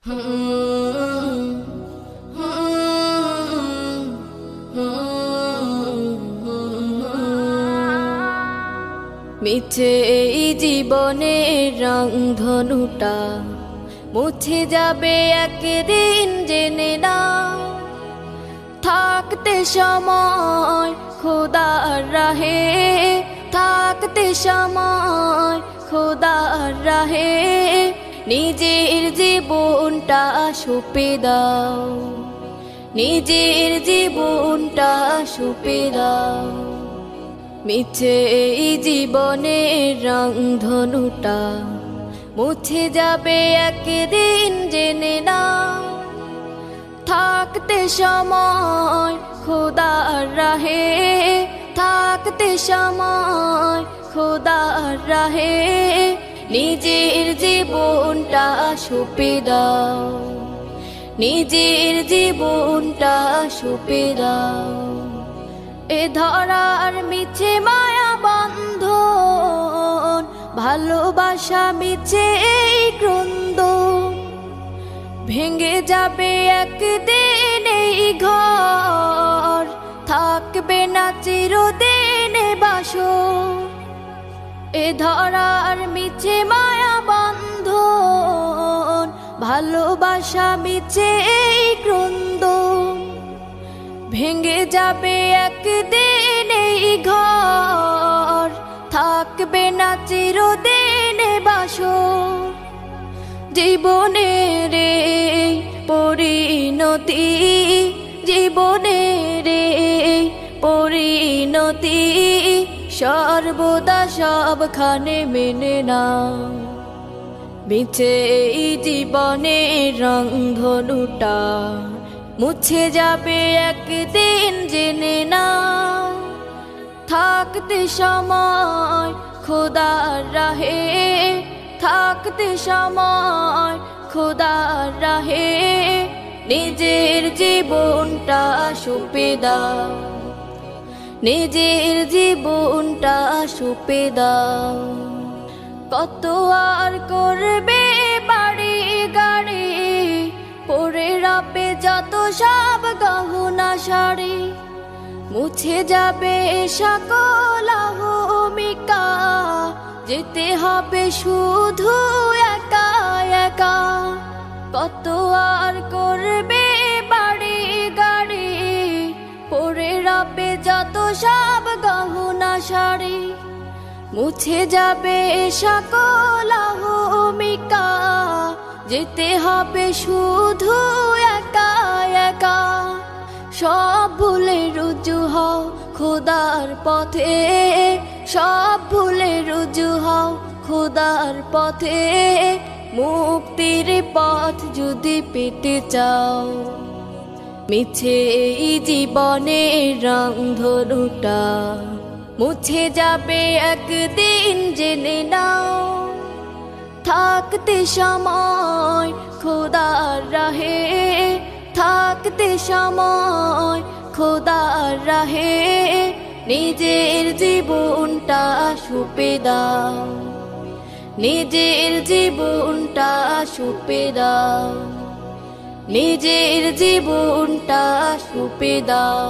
মিছে এই জীবনের রংধনুটা মুছে যাবে একদিন জেনে নাও। থাকতে সময় খোদার রাহে, থাকতে সময় খোদার রাহে নিজের জীবনটা সঁপে দাও, নিজের জীবনটা সঁপে দাও। মিছে এই জীবনের রংধনুটা মুছে যাবে একদিন জেনে নাও। থাকতে সময় খোদার রাহে, থাকতে সময় খোদার রাহে নিজের জীবনটা সঁপে দাও, নিজের জীবনটা সঁপে দাও। এ ধরার মিছে মায়া বন্ধন, ভালোবাসা মিছে এই ক্রন্দন, ভেঙে যাবে একদিন এই ঘর, থাকবে না চিরদিন বাসর। এ ধরার মিছে মায়া বন্ধন, ভালোবাসা মিছে এই ক্রন্দন, ভেঙে যাবে একদিন এই ঘর, থাকবে না চিরদিন বাসর। জীবনের এই পরিণতি, জীবনের এই পরিণতি সর্বদা সবখানে মেনে নাও। মিছে এই জীবনের রংধনুটা মুছে যাবে একদিন জেনে নাও। থাকতে সময় খোদার রাহে, থাকতে সময় খোদার রাহে নিজের জীবনটা সঁপে দাও, নিজের জীবনটা সঁপে দাও। কত আর করবে বাড়ি গাড়ি, পরে রাবে যত সব গহনা শাড়ি, মুছে যাবে সকল অহমিকা, যেতে হবে শুধু একা একা। কত আর করবে বাড়ি গাড়ি, পরে রাবে যত সব গহনা শাড়ি, মুছে যাবে সকল অহমিকা, যেতে হবে শুধু একা একা। সব ভুলে রুজু হও খোদার পথে, সব ভুলে রুজু হও খোদার পথে, মুক্তির পথ যদি পেতে চাও। মিছে এই জীবনের রংধনুটা মুছে যাবে একদিন জেনে নাও। থাকতে সময় খোদার রাহে, থাকতে সময় খোদার রাহে নিজের জীবনটা সঁপে দাও, নিজের জীবনটা সঁপে দাও, নিজের জীবনটা সঁপে দাও।